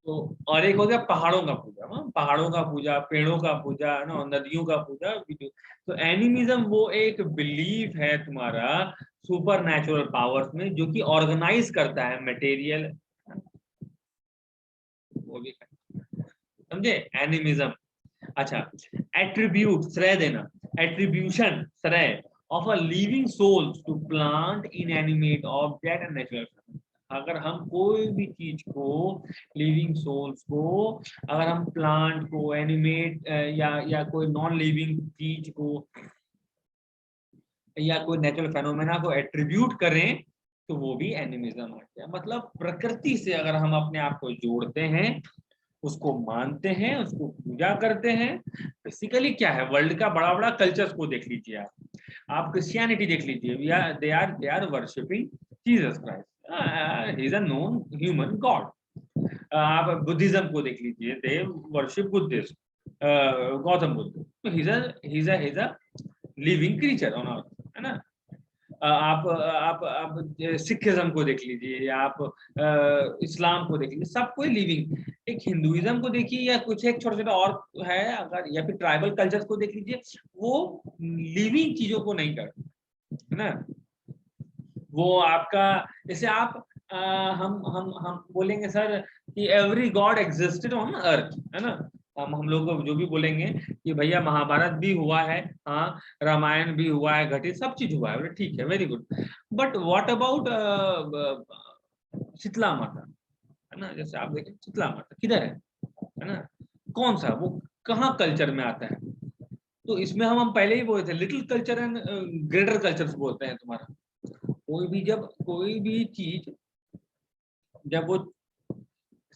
तो और एक हो गया पहाड़ों का पूजा, पहाड़ों का पूजा, पेड़ों का पूजा, ना नदियों का पूजा। तो एनिमिज्म वो एक बिलीफ है तुम्हारा सुपर नेचुरल पावर्स में, जो कि ऑर्गेनाइज करता है मटेरियल, वो भी समझे एनिमिज्म। अच्छा, एट्रीब्यूट श्रेय देना, एट्रीब्यूशन श्रेय of a living souls to plant inanimate object and natural. अगर हम कोई भी चीज को, लिविंग सोल्स को, अगर हम प्लांट को, एनिमेट या कोई नॉन लिविंग चीज को या कोई नेचुरल फेनोमेना को एट्रीब्यूट करें तो वो भी एनिमिज्म है। मतलब प्रकृति से अगर हम अपने आप को जोड़ते हैं, उसको मानते हैं, उसको पूजा करते हैं। बेसिकली क्या है, वर्ल्ड का बड़ा बड़ा कल्चर्स को देख लीजिए आप क्रिश्चियनिटी देख लीजिए, they are worshipping Jesus Christ, he is a known human god. आप बुद्धिज्म को देख लीजिए, they worship Buddhist, Gautam Buddha, he is a living creature on earth, है ना। आप सिखिज्म को देख लीजिए, या आप इस्लाम को देख लीजिए, सब कोई लिविंग। एक हिंदुइज्म को देखिए, या कुछ एक छोटा छोटा और है अगर, या फिर ट्राइबल कल्चर्स को देख लीजिए, वो लिविंग चीजों को नहीं करते, है ना। वो आपका जैसे आप हम बोलेंगे सर कि every God existed on earth, है ना। हम लोग जो भी बोलेंगे कि भैया महाभारत भी हुआ है, हाँ, रामायण भी हुआ है, घटित सब चीज हुआ है, ठीक है, very good. But what about Shitala Mata, है ना। जैसे आप देखें शीतला माता किधर है ना, कौन सा, वो कहाँ कल्चर में आता है। तो इसमें हम पहले ही बोले थे little culture and greater culture बोलते हैं तुम्हारा। कोई भी चीज जब वो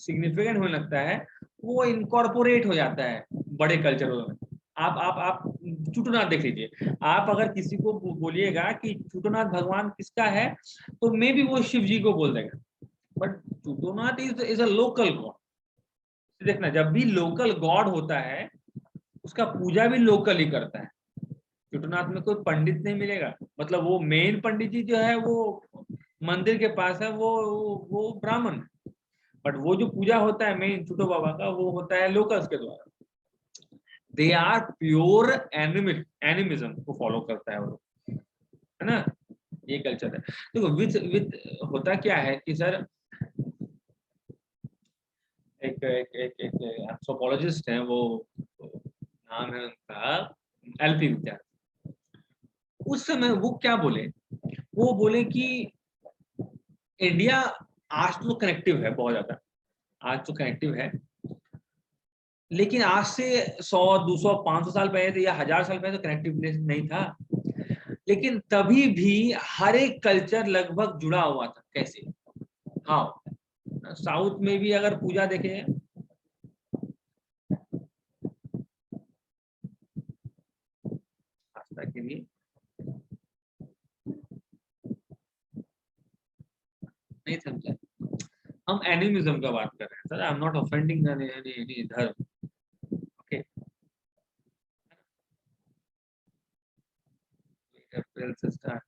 सिग्निफिकेंट होने लगता है, वो इनकॉर्पोरेट हो जाता है बड़े कल्चरों में। आप चुटनाथ देख लीजिए, आप अगर किसी को बोलिएगा कि चुटनाथ भगवान किसका है, तो मे भी वो शिव जी को बोल देगा, but Chutnath is a local god. देखना, जब भी लोकल गॉड होता है उसका पूजा भी लोकल ही करता है। चुटनाथ में कोई पंडित नहीं मिलेगा, मतलब वो मेन पंडित जी जो है वो मंदिर के पास है, वो ब्राह्मण। बट वो जो पूजा होता है मेन चुटो बाबा का, वो होता है लोकल्स के द्वारा। दे आर प्योर एनिमिज्म को फॉलो करता है वो, है ना। ये कल्चर है। देखो विद होता क्या है कि सर, एक एक एक एक एंथ्रोपोलॉजिस्ट है, वो नाम है उनका एलपी विद्यार्थी। उस समय वो क्या बोले, वो बोले कि इंडिया आज तो कनेक्टिव है बहुत ज्यादा, आज तो कनेक्टिव है, लेकिन आज से 100 200 500 साल पहले या 1000 साल पहले तो कनेक्टिवनेस नहीं था। लेकिन तभी भी हर एक कल्चर लगभग जुड़ा हुआ था। कैसे, हाँ, साउथ में भी अगर पूजा देखें, आस्था के लिए नहीं समझा, हम एनिमिज्म का बात कर रहे हैं sir, I am not offending any धर्म, ओके। अप्रैल से स्टार्ट,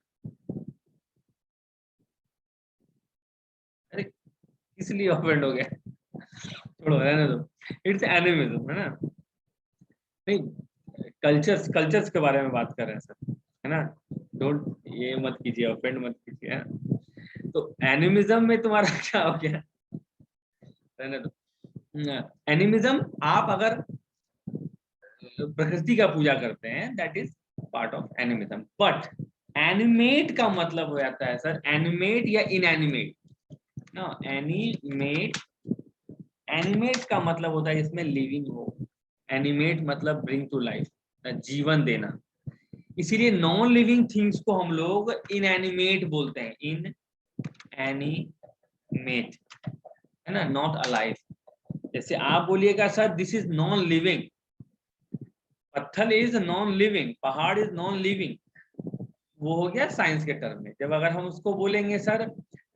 अरे इसलिए ऑफेंड हो गया, छोड़ो रहने दो, इट्स एनिमिज्म, है ना। नहीं, कल्चर्स कल्चर्स के बारे में बात कर रहे हैं सर, है ना। डोंट ये मत कीजिए, ऑफेंड मत कीजिए, है ना? तो एनिमिज्म में तुम्हारा क्या हो गया, रहने दो। एनिमिज्म, आप अगर प्रकृति का पूजा करते हैं, that is part of animism. But animate का मतलब हो जाता है सर, एनिमेट या इनएनिमेट ना। एनिमेट, एनिमेट का मतलब होता है इसमें लिविंग हो, एनिमेट मतलब ब्रिंग टू लाइफ, जीवन देना। इसीलिए नॉन लिविंग थिंग्स को हम लोग इनएनिमेट बोलते हैं, इन एनिमेट, है ना, नॉट अलाइव। जैसे आप बोलिएगा sir this is non living, पत्थर इज नॉन लिविंग, पहाड़ इज नॉन लिविंग, वो हो गया साइंस के टर्म में। जब अगर हम उसको बोलेंगे सर,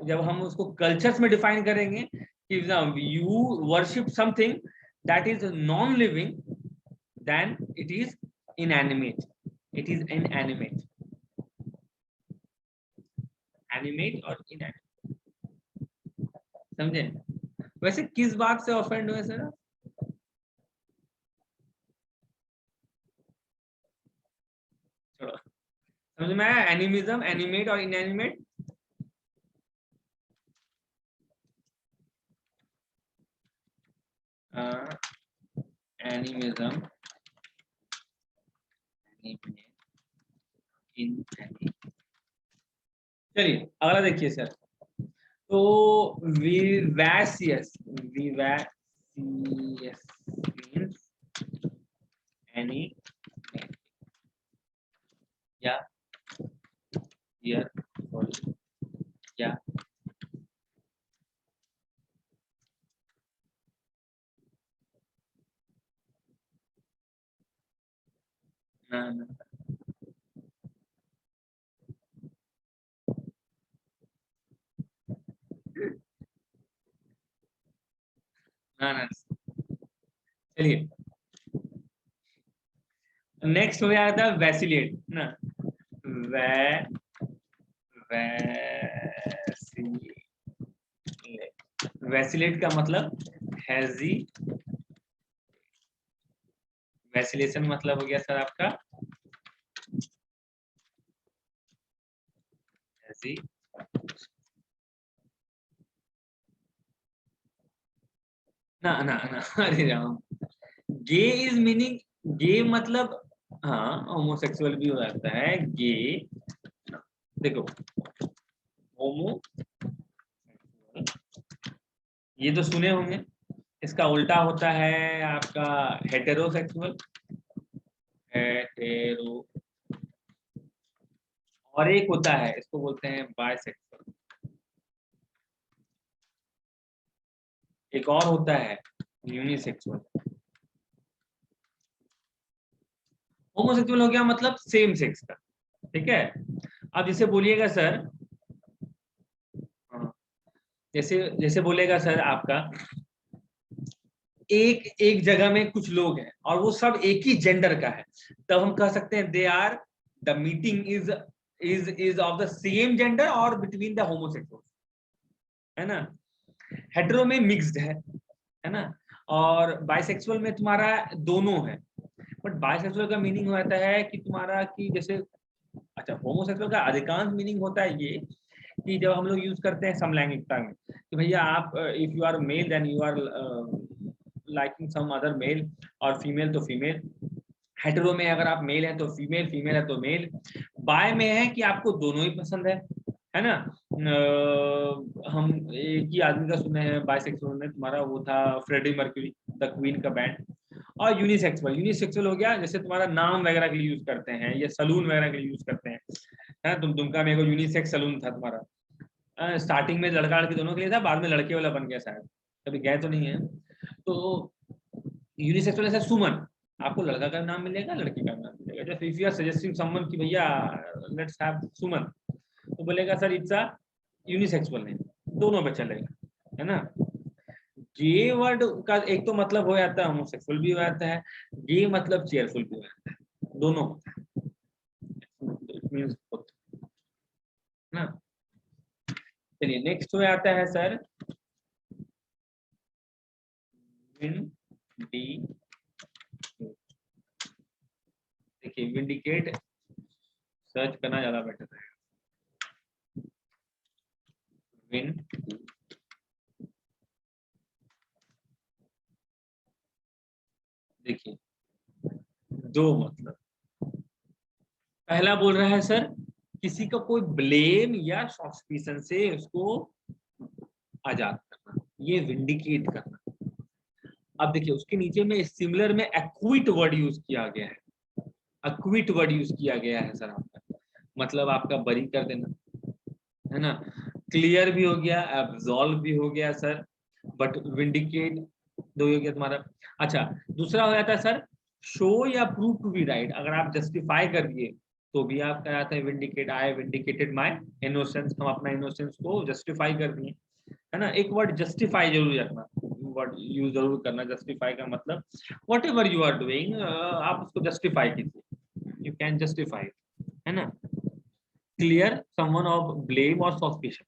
जब हम उसको कल्चर्स में डिफाइन करेंगे कि you worship something that is non living, then it is inanimate, it is inanimate, animate और इनएनिमेट, समझे। वैसे किस बात से ऑफेंड हुए सर? छोड़ो, समझ में आया? एनिमिज्म, एनिमेट और इनएनिमेट। एनिमिज्म, चलिए अगला देखिए सर। तो विवैसियस, विवैसियस मींस एनी या हियर, सॉरी, या ना ना ना ना, चलिए नेक्स्ट हो जाता है वैसिलेट ना, वै वैसिलेट, वैसिलेट का मतलब हैजी, वैसिलेशन मतलब हो गया सर आपका हैजी, ना ना ना, अरे राम, गे इज मीनिंग, गे मतलब हाँ होमोसेक्सुअल भी हो जाता है गे। देखो होमो, ये तो सुने होंगे, इसका उल्टा होता है आपका हेटेरोसेक्सुअल, हेटेरो, और एक होता है इसको बोलते हैं बायसेक्सुअल, एक और होता है यूनिसेक्सुअल। होमोसेक्सुअल हो गया मतलब सेम सेक्स का, ठीक है। अब जैसे बोलिएगा सर, हाँ, जैसे जैसे बोलेगा सर आपका एक एक जगह में कुछ लोग हैं और वो सब एक ही जेंडर का है, तब हम कह सकते हैं they are, the meeting is of the same gender और बिटवीन द होमोसेक्सुअल, है ना। हेटेरो में मिक्स्ड है ना, और बाइसेक्सुअल में तुम्हारा दोनों है। बट बाइसेक्सुअल का मीनिंग होता है कि तुम्हारा कि जैसे, अच्छा होमोसेक्सुअल का अधिकांश मीनिंग होता है ये कि जब हम लोग यूज करते हैं समलैंगिकता में कि भैया आप if you are male then you are liking some other male, और फीमेल तो फीमेल। हेटेरो में अगर आप मेल है तो फीमेल, फीमेल है तो मेल। बाय में है कि आपको दोनों ही पसंद है ना। हम एक ही आदमी का सुने हैं बाइसेक्सुअल में, तुम्हारा वो था फ्रेडी मर्क्यूरी, द क्वीन का बैंड। और यूनिसेक्सुअल, यूनिसेक्सुअल हो गया जैसे तुम्हारा नाम वगैरह के लिए यूज करते हैं या सलून वगैरह के लिए यूज करते हैं, है ना। दुमका में एक यूनिसेक्स सलून था तुम्हारा, स्टार्टिंग में लड़का लड़की दोनों के लिए था, बाद में लड़के वाला बन गया शायद, कभी गए तो नहीं है। तो यूनिसेक्सुअल जैसे सुमन, आपको लड़का का नाम मिलेगा लड़की का नाम मिलेगा। जैसे if you are suggesting someone कि भैया लेट्स हैव सुमन, तो बोलेगा sir it's a unisexual name, दोनों पे चलेगा, है ना। गे वर्ड का एक तो मतलब हो जाता है होमोसेक्सुअल भी हो जाता है, गे मतलब चेयरफुल भी हो जाता है, दोनों होता है, इट मींस बोथ, ना। चलिए नेक्स्ट हो जाता है सर विंडी, देखिए विंडिकेट सर्च करना ज्यादा बेटर है। विन, देखिए दो मतलब, पहला बोल रहा है सर किसी का कोई ब्लेम या सस्पिशन से उसको आजाद करना, ये विंडिकेट करना। अब देखिए उसके नीचे में सिमिलर में एक्विट वर्ड यूज किया गया है, एक्विट वर्ड यूज किया गया है सर आपका, मतलब आपका बरी कर देना, है ना। क्लियर भी हो गया, एब्सॉल्व भी हो गया सर, बट विंडिकेट दो हो गया तुम्हारा। अच्छा दूसरा हो जाता है सर शो या प्रूव टू बी राइट, अगर आप जस्टिफाई कर दिए तो भी आप कराते हैं vindicate, I vindicated my innocence, हम अपना इनोसेंस को जस्टिफाई कर दिए, है ना। एक वर्ड जस्टिफाई जरूर रखना, वर्ड यूज जरूर करना, जस्टिफाई का मतलब whatever you are doing आप उसको जस्टिफाई कीजिए, यू कैन जस्टिफाई, है ना। क्लियर समवन ऑफ ब्लेम और सस्पिशन,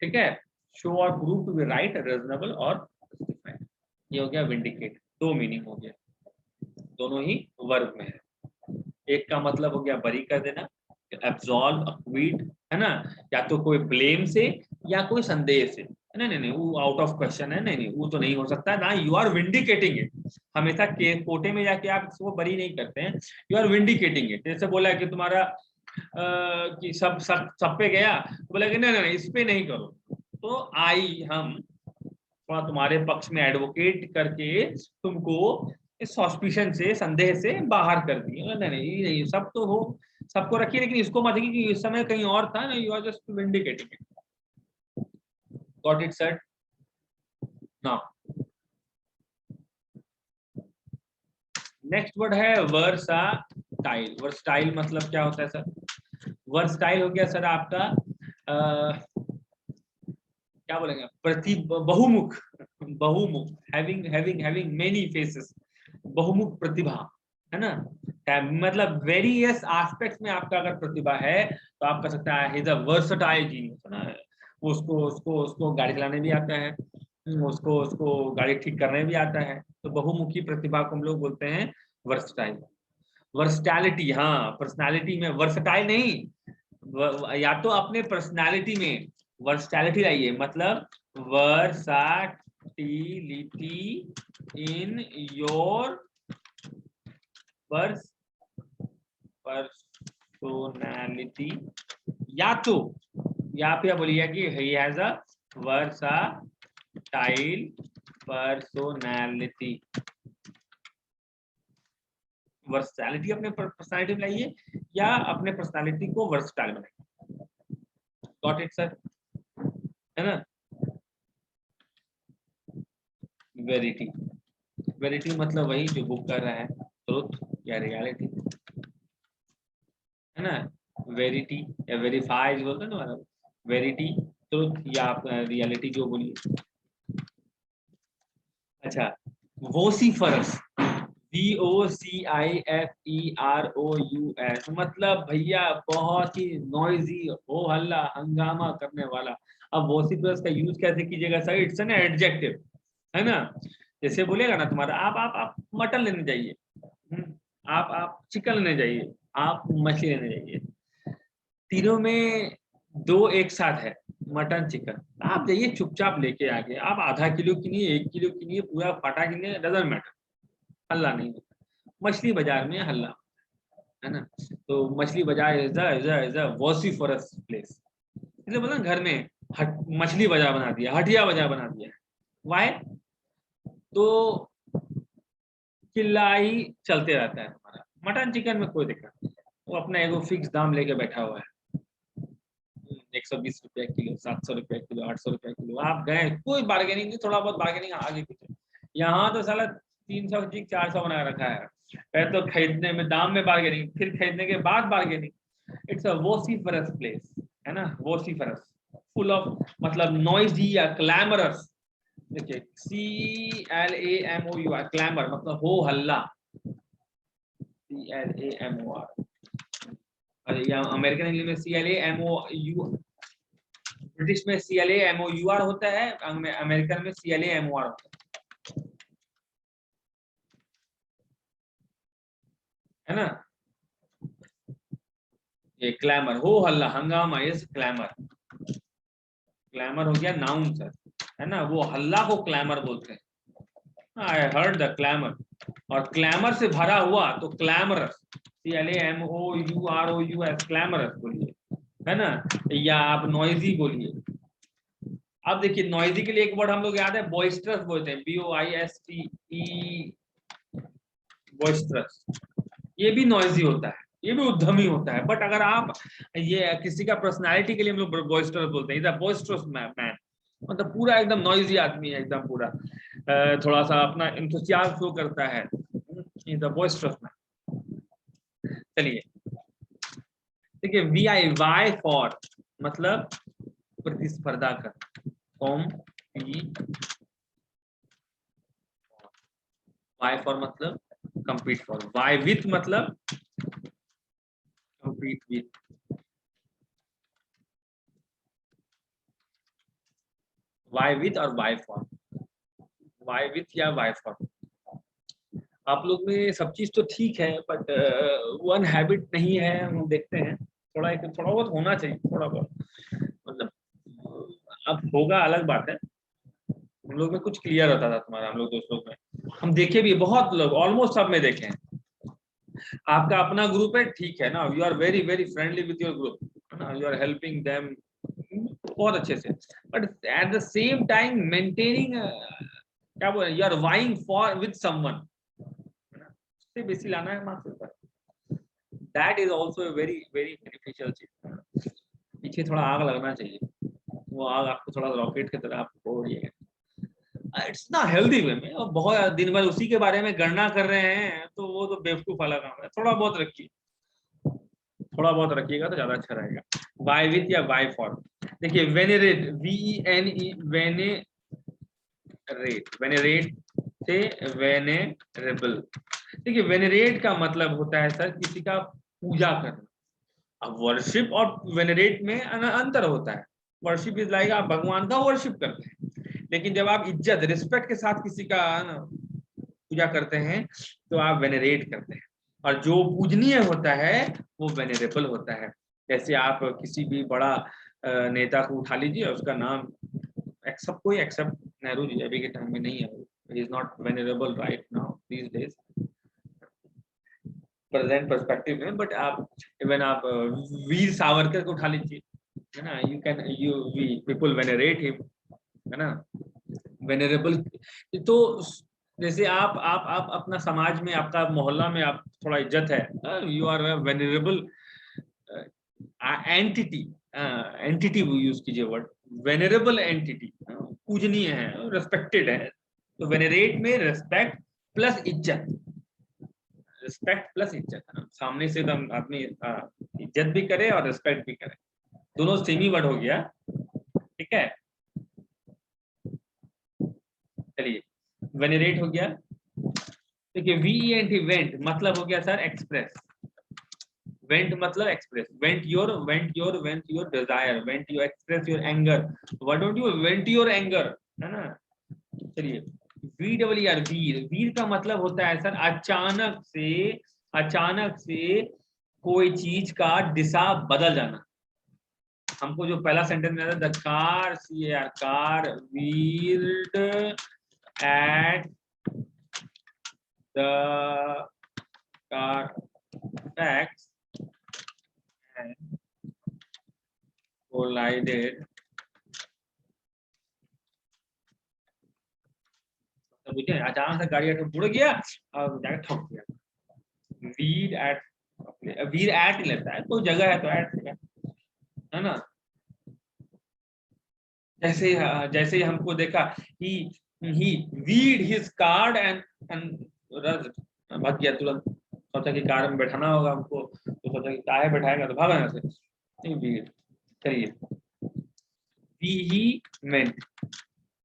ठीक है। शो और prove to be right, reasonable और जस्टिफाइड। ये हो गया विंडिकेट, दो मीनिंग हो गया, दोनों ही वर्ब में है। एक का मतलब हो गया बरी कर देना, एब्सॉल्व, अक्विट, है ना, या तो कोई ब्लेम से या कोई संदेह से। नहीं नहीं नहीं, वो आउट ऑफ क्वेश्चन है, नहीं नहीं वो तो नहीं हो सकता ना, यू आर विंडिकेटिंग इट। हमेशा कोर्टे में जाके आप इसको बरी नहीं करते हैं, यू आर विंडिकेटिंग इट। जैसे बोला कि तुम्हारा कि सब पे गया, तो बोला कि नहीं नहीं इस पे नहीं करो, तो हम थोड़ा तुम्हारे पक्ष में एडवोकेट करके तुमको इस सस्पिशन से, संदेह से बाहर कर दिए। नहीं नहीं नहीं, सब तो हो, सबको रखिए, लेकिन इसको मत कि इस समय कहीं और था ना, you are just vindicating it. Got it sir? Now next word है वर्साटाइल। वर्सटाइल मतलब क्या होता है सर? वर्सटाइल हो गया सर आपका क्या बोलेंगे, बहुमुख, बहुमुख, having having having many faces, बहुमुख प्रतिभा, है ना, मतलब वेरियस एस्पेक्ट्स में आपका अगर प्रतिभा है तो आप कह सकते हैं ही इज अ वर्सटाइल जीनियस, है ना। उसको उसको उसको गाड़ी चलाने भी आता है, उसको उसको गाड़ी ठीक करने भी आता है, तो बहुमुखी प्रतिभा को हम लोग बोलते हैं वर्सटाइल। वर्सटैलिटी, हाँ पर्सनालिटी में वर्सटाइल नहीं, या तो अपने पर्सनालिटी में वर्सटैलिटी लाइए, मतलब वर्सटिलिटी इन योर पर्सनालिटी, या तो यहाँ पे बोलिए कि he has a versatile personality. Versatility अपने पर्सनालिटी में लाइए या अपने पर्सनालिटी को वर्सटाइल बनाइए। Got it sir? है ना। वेरिटी, वेरिटी मतलब वही जो बुक कर रहा है, ट्रुथ या रियलिटी, है ना। वेरिटी या वेरीफाई बोलते हैं ना, वेरिटी, ट्रुथ या आप रियलिटी जो बोलिए। अच्छा, वोसिफरस, VOCIFEROUS मतलब भैया बहुत ही नॉइजी, हो हल्ला हंगामा करने वाला। अब वोसिफरस का यूज कैसे कीजिएगा सर? इट्स एन एडजेक्टिव, है ना। जैसे बोलेगा ना तुम्हारा, आप मटन लेने जाइए, आप चिकन लेने जाइए, आप मछली लेने जाइए, तीनों में दो एक साथ है, मटन चिकन, आप जाइए चुपचाप लेके आके, आप आधा किलो किनिए, 1 किलो किनिए, पूरा फाटा किनिए, डजंट मैटर, हल्ला नहीं होता। मछली बाजार में हल्ला, है ना। तो मछली बाजार इज अ वोसिफरस प्लेस, इसलिए बोला घर में मछली बाजार बना दिया, हटिया बाजार बना दिया। वाई? तो चिल्लाई चलते रहता है हमारा। मटन चिकन में कोई दिक्कत नहीं, वो अपना एगो फिक्स दाम लेके बैठा हुआ है, 120 रुपया किलो, 700 रुपया किलो, 800 रुपया किलो। आप गए, कोई बार्गेनिंग नहीं, थोड़ा बहुत बार्गेनिंग आगे पीछे। यहाँ तो साला 300 की 400 बना रखा है, पहले तो खरीदने में दाम में बार्गेनिंग, फिर खरीदने के बाद बार्गेनिंग। इट्स अ वोसिफरस प्लेस, है ना, वोसिफरस, फुल ऑफ मतलब नॉइजी या क्लैमरस। देखिए CLAMOUR, क्लैमर मतलब हो हल्ला, CLAMOR। या अमेरिकन इंग्लिश में CLAMOU, ब्रिटिश में CLAMOUR होता है, अमेरिकन में CLAMOR होता है ना। ये क्लैमर, हो हल्ला हंगामा, यस क्लैमर। क्लैमर हो गया नाउन सर, है ना, वो हल्ला को क्लैमर बोलते हैं। आई हर्ड द क्लैमर, और क्लैमर से भरा हुआ तो क्लैमरस, CLAMOUROUS, क्लैमरस बोलिए, है ना, या आप नॉइजी बोलिए। अब देखिए नॉइजी के लिए एक वर्ड हम लोग याद है, बॉइस्टरस बोलते हैं, BOISTE, बॉइस्टरस। ये भी नॉइजी होता है, ये भी उद्यमी होता है, बट अगर आप ये किसी का पर्सनालिटी के लिए हम लोग बॉइस्टरस बोलते हैं, बॉइस्टरस मैन, मतलब पूरा एकदम नॉइजी आदमी है, एकदम पूरा थोड़ा सा अपना इंथुसियाज्म शो करता है, इज द बॉइस्टरस मैन। चलिए देखिए, वाई फॉर मतलब प्रतिस्पर्धा कर, वाई फॉर मतलब compete for, why with मतलब compete with। वाई विथ और वाई फॉर, वाई विथ या वाई फॉर। आप लोग में सब चीज तो ठीक है, बट वन हैबिट नहीं है, हम देखते हैं थोड़ा बहुत होना चाहिए, थोड़ा बहुत मतलब अब होगा अलग बात है। हम लोग में कुछ क्लियर होता था तुम्हारा, हम लोग दोस्त लोग में हम देखे भी बहुत लोग, ऑलमोस्ट सब में देखे हैं। आपका अपना ग्रुप है, ठीक है ना, you are very very friendly with your group, है ना, यू आर हेल्पिंग देम बहुत अच्छे से, but at the same time maintaining क्या बोले, you are vying for with someone, उससे बेसी लाना है मार्क्स ऊपर, that is also very very beneficial चीज। पीछे थोड़ा आग लगना चाहिए, वो आग आपको थोड़ा रॉकेट की तरह आपको उड़िएगा, इट्स ना हेल्दी वे में। और बहुत दिन भर उसी के बारे में गणना कर रहे हैं तो वो तो बेवकूफ वाला काम है, थोड़ा बहुत रखिए, थोड़ा बहुत रखिएगा तो ज्यादा अच्छा रहेगा। वाई विथ या वाई फॉर, देखिए वेनेरेट, VENE, वेनेरेट से वेनेरेबल। देखिए वेनेरेट का मतलब होता है सर किसी का पूजा करना। अब वर्शिप और वेनेरेट में अंतर होता है। वर्शिप इज लाइक आप भगवान का वर्शिप करते हैं, लेकिन जब आप इज्जत रिस्पेक्ट के साथ किसी का पूजा करते हैं तो आप वेनेरेट करते हैं, और जो पूजनीय होता है वो वेनेरेबल होता है। जैसे आप किसी भी बड़ा नेता को उठा लीजिए, उसका नाम एक्सेप्ट नेहरू जी, अभी के टाइम में नहीं है, he is not venerable right now these days, present perspective में, बट आप इवन आप वीर सावरकर को उठा लीजिए, है ना, you can we people venerate him, है ना, वेनरेबल। तो जैसे आप अपना समाज में, आपका मोहल्ला में आप थोड़ा इज्जत है, you are venerable entity, entity use कीजिए वर्ड, वेनरेबल एंटिटी, पूजनीय है, रेस्पेक्टेड है। तो वेनरेट में रेस्पेक्ट प्लस इज्जत, रिस्पेक्ट प्लस इज्जत, है ना, सामने से तो आदमी इज्जत भी करे और रिस्पेक्ट भी करे, दोनों सेम ही वर्ड हो गया, ठीक है। चलिए वेनरेट हो गया। देखिए VENT वेंट मतलब हो गया सर एक्सप्रेस, वेंट मतलब express, went your desire, went you express your anger, why don't you went your anger, है ना। चलिए VWR वीर, वीर का मतलब होता है सर अचानक से कोई चीज का दिशा बदल जाना। हमको जो पहला सेंटेंस में the car wheeled at the car tracks and collided, मुझे अचानक से गाड़ी मुड़ गया और जाकर ठोक दिया। वीर एट लेता है, कोई जगह है तो एट, है ना। जैसे ही हमको देखा ही वीड हिज कार्ड एंड भाग गया तुरंत, सोचा कि कार में बैठाना होगा हमको, तो सोचा कि काहे बैठाएगा, तो भागा यहाँ से वीड। चलिए वीहीमेंट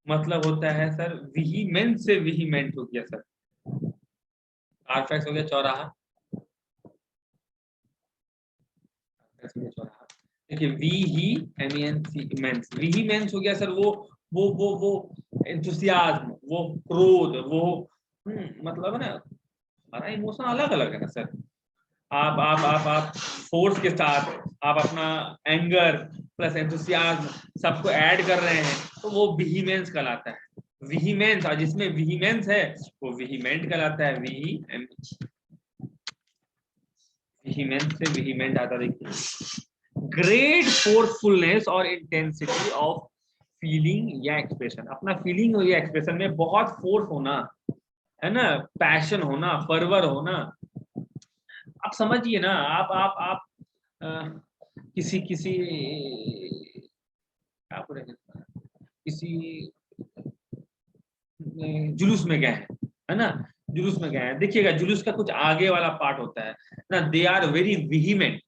मतलब होता है सर, वीहीमेंट से वीहीमेंट हो गया सर, कारफैक्स हो गया चौराहा, चौराहा। देखिए वीहीमेंस हो गया सर, वो एंथुसियाज्म, वो क्रोध, वो मतलब है ना, हमारा इमोशन अलग अलग है ना सर। आप फोर्स के साथ आप अपना एंगर प्लस एंथुसियाज्म सबको ऐड कर रहे हैं, तो वो वीहीमेंस कहलाता है। वीहीमेंस, और जिसमें वीहीमेंस है वो वीहीमेंट कहलाता है। वीहीमेंस से वीहीमेंट आता, देखिए ग्रेट फोर्सफुलनेस और इंटेंसिटी ऑफ फीलिंग या एक्सप्रेशन, अपना फीलिंग या एक्सप्रेशन में बहुत फोर्स होना, है ना, पैशन होना, फर्वर होना। आप समझिए ना, आप किसी किसी क्या बोलेंगे, किसी जुलूस में गए हैं, है ना, जुलूस में गए हैं, देखिएगा जुलूस का कुछ आगे वाला पार्ट होता है ना, दे आर वेरी विहीमेंट,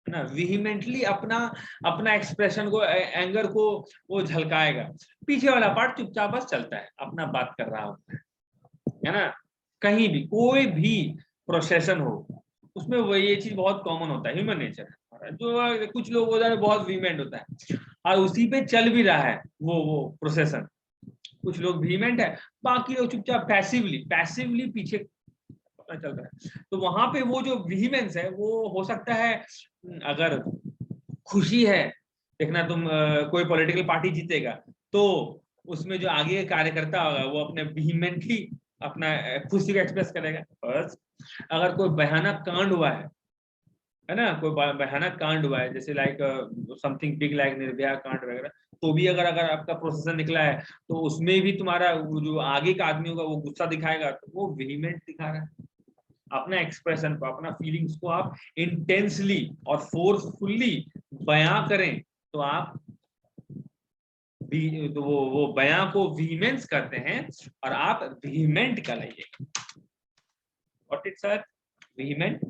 है ना, विहीमेंटली अपना अपना एक्सप्रेशन को, एंगर को वो झलकाएगा। पीछे वाला पार्ट चुपचाप बस चलता है, अपना बात कर रहा होता है ना। कहीं भी कोई भी प्रोसेशन हो, उसमें वो ये चीज बहुत कॉमन होता है, ह्यूमन नेचर है, होता है, जो कुछ लोग होता है बहुत वीमेंट होता है और उसी पे चल भी रहा है वो प्रोसेसन। कुछ लोग वीमेंट है, बाकी लोग चुपचाप पैसिवली पीछे पता चल रहा है। तो वहां पे वो जो विहीमेंस है वो हो सकता है, अगर खुशी है देखना तुम कोई पॉलिटिकल पार्टी जीतेगा तो उसमें जो आगे कार्यकर्ता होगा वो अपने विहीमेंटली अपना खुशी को एक्सप्रेस करेगा। बस अगर कोई भयानक कांड हुआ है ना, कोई भयानक कांड हुआ है जैसे like something big like Nirbhaya कांड वगैरह, तो भी अगर आपका प्रोसेसर निकला है तो उसमें भी तुम्हारा जो आगे का आदमी होगा वो गुस्सा दिखाएगा, तो वो वेहीमेंट दिखा रहा है। अपना एक्सप्रेशन को, अपना फीलिंग्स को आप इंटेंसली और फोर्सफुली बयां करें तो आप तो वो बयां को वीमेंस करते हैं और आप वीमेंट का लाइए। What is sir? वीमेंट।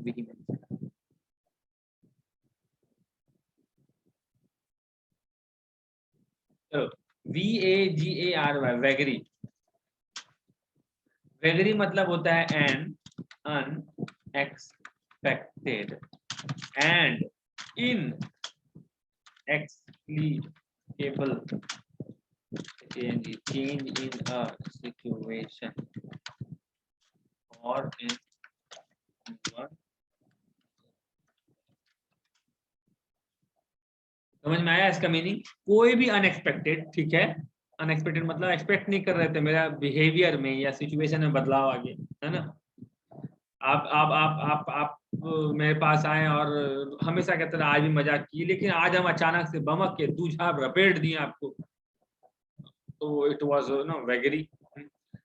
चलो, VAGARY वैगरी। वैगरी मतलब होता है an unexpected and inexplicable change in a situation or in one। समझ में आया इसका मीनिंग? कोई भी अनएक्सपेक्टेड, ठीक है, अनएक्सपेक्टेड मतलब एक्सपेक्ट नहीं कर रहे थे मेरा बिहेवियर में या सिचुएशन में बदलाव आ गया, है ना। आप मेरे पास आए और हमेशा कहते रहे आज भी मजाक किए, लेकिन आज हम अचानक से बमक के दूझा रपेट दिए आपको, तो इट वाज नो वैगरी।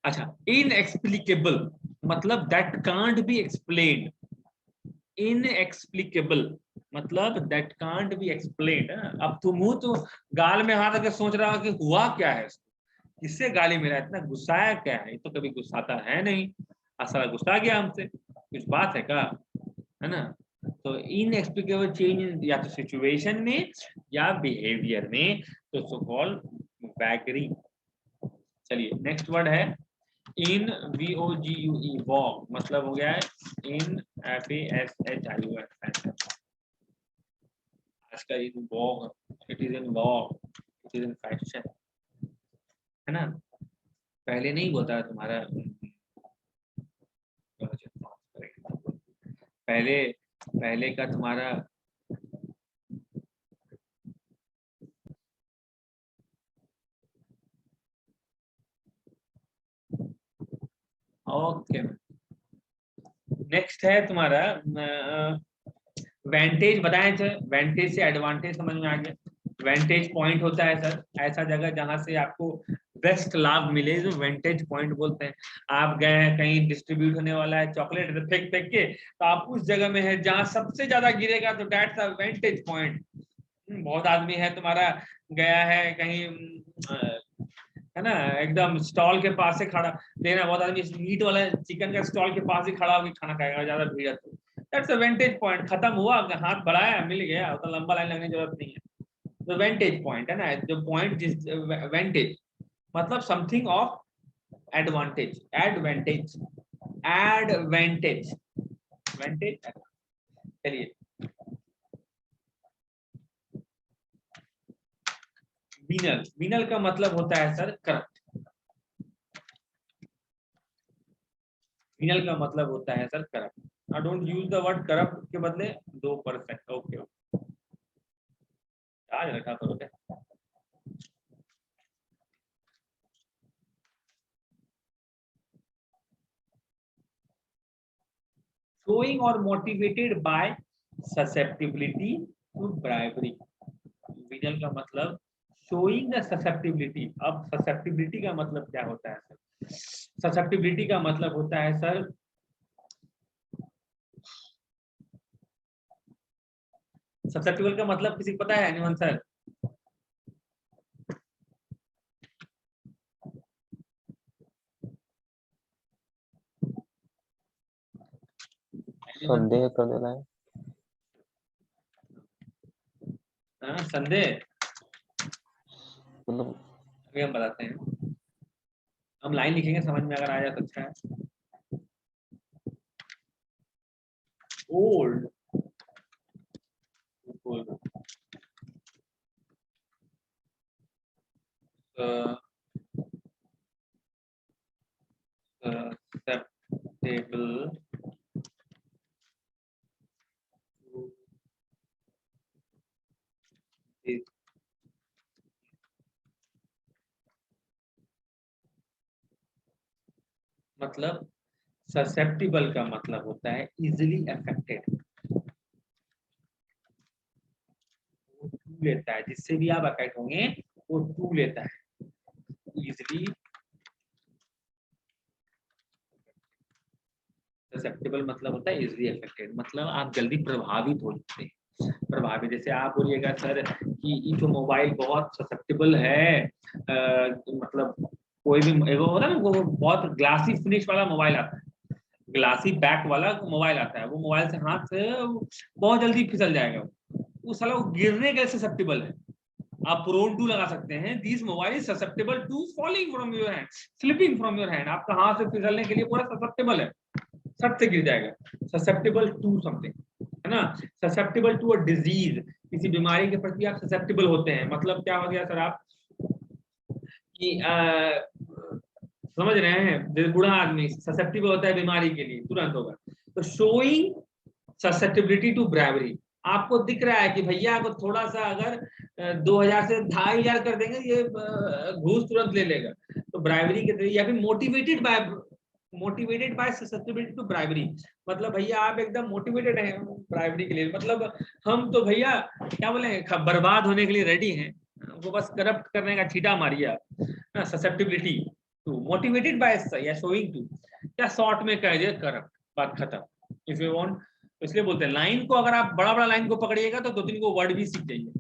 अच्छा, इनएक्सप्लिकेबल मतलब that can't be explained. Inexplicable मतलब दैट कांट बी एक्सप्लेन्ड। अब तुम मुंह तो गाल में हाथ रख सोच रहा हो कि हुआ क्या है, किससे गाली मेरा इतना गुस्साया क्या है, ये तो कभी गुस्साता है नहीं, असल गुस्सा गया हमसे, कुछ बात है क्या, है ना। तो इनएक्सप्लिकेबल चेंज या तो सिचुएशन में या बिहेवियर में, तो सो कॉल्ड वैगरी। चलिए नेक्स्ट वर्ड है इन, VOGUE वॉग, मतलब हो गया है इन FASHION। आज का in vogue, it is in vogue, it is in fashion, है ना। पहले नहीं होता तुम्हारा, पहले पहले का तुम्हारा ओके। नेक्स्ट है तुम्हारा वेंटेज। बताएं थे वेंटेज से एडवांटेज समझ में आ गया। वेंटेज पॉइंट होता है सर ऐसा जगह जहां से आपको बेस्ट लाभ मिले, जो वेंटेज पॉइंट बोलते हैं। आप गए हैं कहीं डिस्ट्रीब्यूट होने वाला है चॉकलेट फेंक फेंक के, तो आप उस जगह में है जहां सबसे ज्यादा गिरेगा, तो दैट्स अ वेंटेज पॉइंट। बहुत आदमी है तुम्हारा गया है कहीं है ना, एकदम स्टॉल के पास से खड़ा, देखना बहुत आदमी मीट वाला चिकन का स्टॉल के पास ही खड़ा होकर खाना खाएगा, ज्यादा भीड़ है तो दैट्स अ वेंटेज पॉइंट। खत्म हुआ, हाथ बढ़ाया मिल गया, तो लंबा लाइन लगने की जरूरत नहीं है। तो वेंटेज पॉइंट है ना, जो पॉइंट जिस वेंटेज मतलब something of advantage, advantage, advantage, vantage. चलिए विनल। विनल का मतलब होता है सर करप्ट। विनल का मतलब होता है sir corrupt. I don't use the word corrupt के बदले 2%। ओके याद रखा करो क्या। showing or motivated by susceptibility to bribery। विनल का मतलब showing the susceptibility। अब susceptibility का मतलब क्या होता है सर? susceptibility का मतलब होता है सर, susceptible का मतलब किसी को पता है एनीवन सर? संदेह करने लायक। संदेह मतलब अभी हम बताते हैं, हम लाइन लिखेंगे समझ में अगर आ जाए तो अच्छा है। ओल्ड susceptible to मतलब ससेप्टिबल का मतलब होता है इजिली अफेक्टेड, वो टू लेता है, जिससे भी आप अफेक्ट होंगे वो टू लेता है इजिली। ससेप्टिबल मतलब होता है इजिली अफेक्टेड, मतलब आप जल्दी प्रभावित हो जाते हैं। प्रभावित जैसे आप बोलिएगा सर कि ये जो मोबाइल बहुत ससेप्टिबल है, मतलब कोई भी एगो होता है ना, वो बहुत ग्लासी फिनिश वाला मोबाइल आता है, ग्लासी बैक वाला मोबाइल आता है, वो मोबाइल से हाथ से बहुत जल्दी फिसल जाएगा, वो साला वो गिरने के ससेप्टिबल है। आप प्रोन टू लगा सकते हैं, this mobile is susceptible to falling from your hand, slipping from your hand, आपका हाथ से फिसलने के लिए पूरा ससेप्टिबल है, सट से गिर जाएगा। ससेप्टिबल टू समथिंग, है ना, ससेप्टिबल टू अ डिजीज, किसी बीमारी के प्रति आप ससेप्टिबल होते हैं। मतलब क्या हो गया सर आप कि समझ रहे हैं, जैसे बूढ़ा आदमी ससेप्टिबल होता है बीमारी के लिए, तुरंत होगा। तो शोइंग ससेप्टिबिलिटी टू ब्राइवरी, आपको दिख रहा है कि भैया को थोड़ा सा अगर 2000 से 2500 कर देंगे ये घूस तुरंत ले लेगा, तो ब्राइवरी के जरिए, या फिर मोटिवेटेड बाय ससेप्टिबिलिटी टू ब्राइवरी, मतलब भैया आप एकदम मोटिवेटेड हैं ब्राइवरी के लिए, मतलब हम तो भैया क्या बोले बर्बाद होने के लिए रेडी हैं, वो बस करप्ट करने का छीटा मारिए आप। ससेप्टिबिलिटी टू मोटिवेटेड बाय या शोइंग टू, या शॉर्ट में कह दिए करप्ट, बात खत्म। इफ यू वांट, इसलिए बोलते हैं लाइन को अगर आप बड़ा बड़ा लाइन को पकड़िएगा तो 2-3 को वर्ड भी सीख जाइए।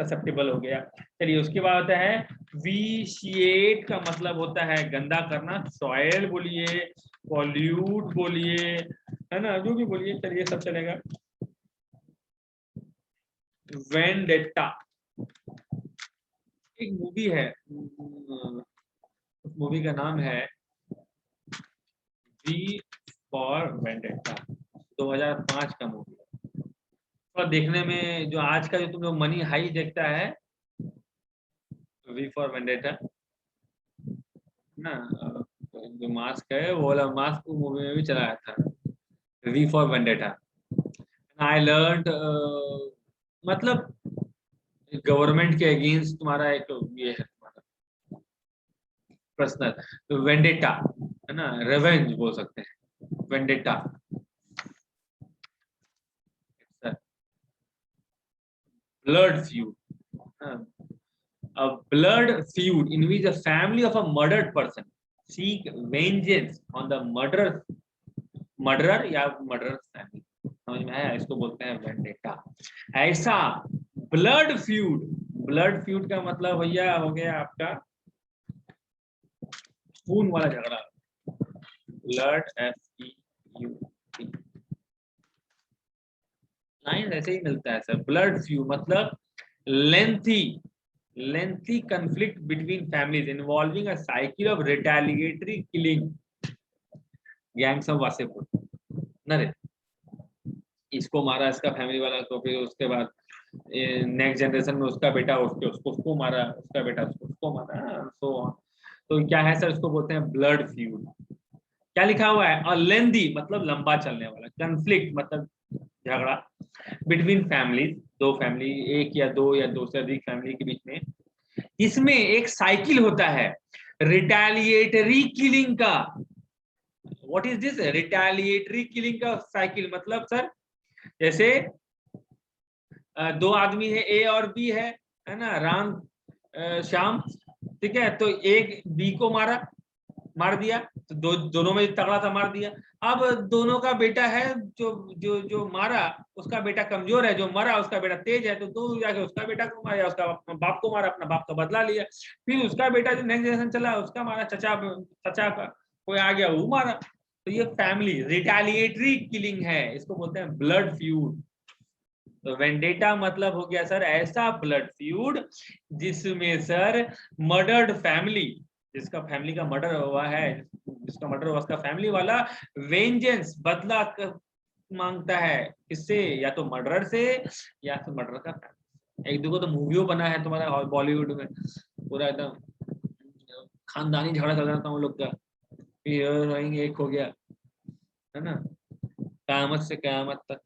ससेप्टिबल हो गया। चलिए उसके बाद होता है विशिएट, का मतलब होता है गंदा करना, सॉइल बोलिए, पॉल्यूट बोलिए, है ना, जो भी बोलिए, चलिए सब चलेगा। वेंडेटा एक मूवी है, उस मूवी का नाम है वी फॉर वेंडेटा, 2005 का मूवी है। और देखने में जो आज का जो तुम लोग मनी हाई देखता है, वी फॉर वेंडेटा ना, जो मास्क है वो वाला मास्क मूवी में भी चलाया था, V for vendetta. I learn, मतलब गवर्नमेंट के अगेंस्ट तुम्हारा एक ये है, तुम्हारा पर्सनल वेंडेटा, है ना, रेवेंज बोल सकते हैं, vendetta. Blood feud, a blood feud in which the family of a murdered person seek vengeance on the murderer या murderer's family, समझ में आया, इसको बोलते हैं वेंडेटा। ऐसा ब्लड फ्यूड का मतलब भैया हो गया आपका खून वाला झगड़ा, ब्लड FEUD, लाइन ऐसे ही मिलता है सर। ब्लड फ्यूड मतलब lengthy conflict between families involving a cycle of retaliatory killing, gangs of Wasepur, नरे इसको मारा इसका फैमिली वाला, तो फिर उसके बाद नेक्स्ट जनरेशन में उसका बेटा उसको मारा, उसका बेटा उसको मारा, तो क्या है सर, उसको बोलते हैं ब्लड फ्यूड। क्या लिखा हुआ है, लेंदी मतलब लंबा चलने वाला, कंफ्लिक्ट मतलब झगड़ा, बिटवीन फैमिलीज, दो फैमिली, एक या दो से अधिक फैमिली के बीच में, इसमें एक साइकिल होता है रिटेलिएटरी किलिंग का। What is this retaliatory killing का साइकिल, मतलब सर जैसे दो आदमी है, ए और बी है ना, राम श्याम, ठीक है, तो एक बी को मार दिया, तो दोनों में तगड़ा था, मार दिया। अब दोनों का बेटा है, जो जो जो मारा उसका बेटा कमजोर है, जो मरा उसका बेटा तेज है, तो दोनों जाके उसका बेटा को मारा, उसका बाप को मारा, अपना बाप का बदला लिया। फिर उसका बेटा जो नेक्स्ट जनरेशन चला उसका मारा, चचा का कोई आ गया वो मारा। तो ये फैमिली रिटेलिएटरी किलिंग है, इसको बोलते हैं ब्लड फ्यूड। तो वेंडेटा मतलब हो गया सर ऐसा ब्लड फ्यूड जिसमें सर मर्डर्ड फैमिली, जिसका फैमिली का मर्डर हुआ है, जिसका मर्डर हुआ उसका फैमिली वाला वेंजेंस, बदला मांगता है, किससे? या तो मर्डरर से या फिर मर्डर का फैमिली। एक दो तो मूवियों बना है तुम्हारा बॉलीवुड में, पूरा एकदम खानदानी झगड़ा चल रहा था उन लोग का, हीरोइन एक हो गया, है ना, कयामत से कयामत तक।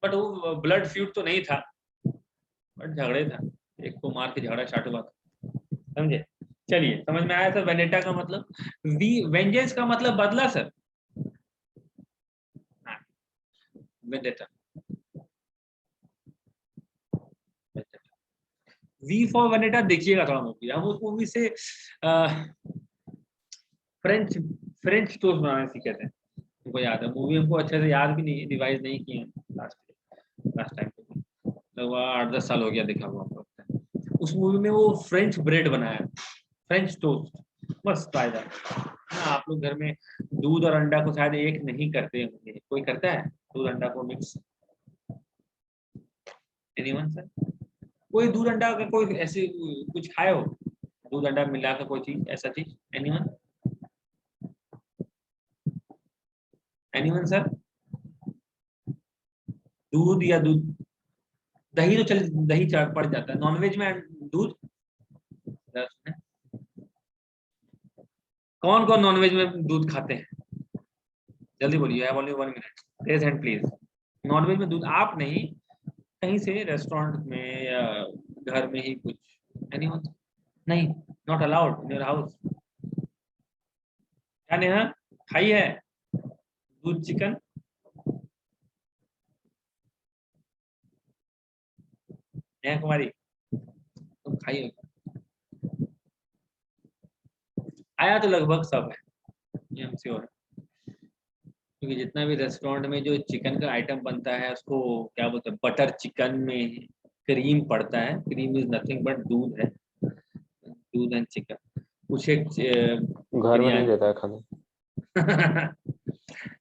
बट वो ब्लड फ्यूड तो नहीं था, बट झगड़े था, एक को मार के झगड़ा स्टार्ट हुआ था, समझे? चलिए, समझ में आया सर वेनेटा का मतलब? वेंजेंस का मतलब बदला सर, वेनेटा। वी फॉर वेनेटा देखिएगा थोड़ा मूवी, हम उस मूवी से फ्रेंच फ्रेंच टोस्ट बनाने सीखे थे, हमको याद है। मूवी हमको अच्छे से याद भी नहीं, रिवाइज नहीं किए लास्ट टाइम, तो 8-10 साल हो गया देखा हुआ हमको। उस मूवी में वो फ्रेंच ब्रेड बनाया, फ्रेंच टोस्ट, मस्त फायदा। हाँ, आप लोग घर में दूध और अंडा को शायद एक नहीं करते होंगे, कोई करता है दूध अंडा को मिक्स? Anyone sir? कोई दूध अंडा का कोई ऐसी कुछ खाए हो, दूध अंडा मिला कर कोई चीज, ऐसा चीज? एनीवन? Anyone sir? दूध या दूध, दही तो चल, दही पड़ जाता है नॉनवेज में, दूध? कौन कौन नॉनवेज में दूध खाते हैं? जल्दी बोलिए, I only 1 minute, raise hand please. Nonveg में दूध? आप नहीं, कहीं से रेस्टोरेंट में या घर में ही कुछ? एनीवन? नहीं, not allowed in your house? क्या नेहा खाई है दूध चिकन? नेहा कुमारी तुम खाई हो? आया तो लगभग सब है, ये हम श्योर है, क्योंकि जितना भी रेस्टोरेंट में जो चिकन का आइटम बनता है उसको क्या बोलते हैं, बटर चिकन में क्रीम पड़ता है, क्रीम इज नथिंग बट दूध है, दूध एंड चिकन। कुछ एक घर में नहीं बिरयानी देता है खाना।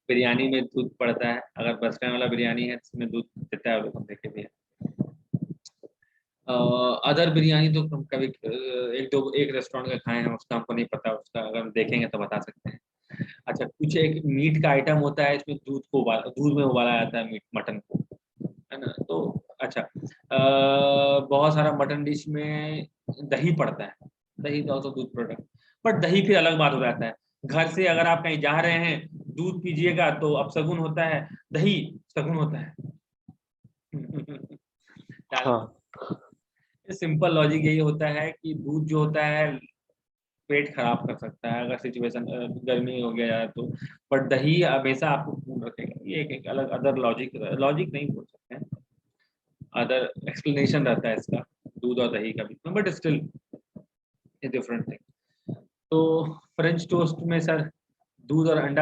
बिरयानी में दूध पड़ता है, अगर बस स्टैंड वाला बिरयानी है इसमें दूध देता है, वो लोग हम देखे भी है। अदर बिरयानी तो हम कभी एक रेस्टोरेंट का खाए हैं, उसका हमको नहीं पता, उसका अगर हम देखेंगे तो बता सकते हैं। अच्छा, कुछ एक मीट का आइटम होता है, इसमें दूध में उबाला जाता है मीट, मटन को, है ना? तो अच्छा, बहुत सारा मटन डिश में दही पड़ता है, दही तो दूध प्रोडक्ट, बट दही फिर अलग बात हो जाता है। घर से अगर आप कहीं जा रहे हैं, दूध पीजिएगा तो अपशगुन होता है, दही शगुन होता है। हाँ, सिंपल लॉजिक यही होता है कि दूध जो होता है पेट खराब कर सकता है, अगर सिचुएशन गर्मी हो गया तो, बट दही हमेशा आपको कूल रखेगा। ये एक अलग अदर लॉजिक, लॉजिक नहीं बोल सकते हैं, अदर एक्सप्लेनेशन रहता है इसका, दूध और दही का भी, बट स्टिल डिफरेंट थिंग। तो फ्रेंच टोस्ट में सर दूध और अंडा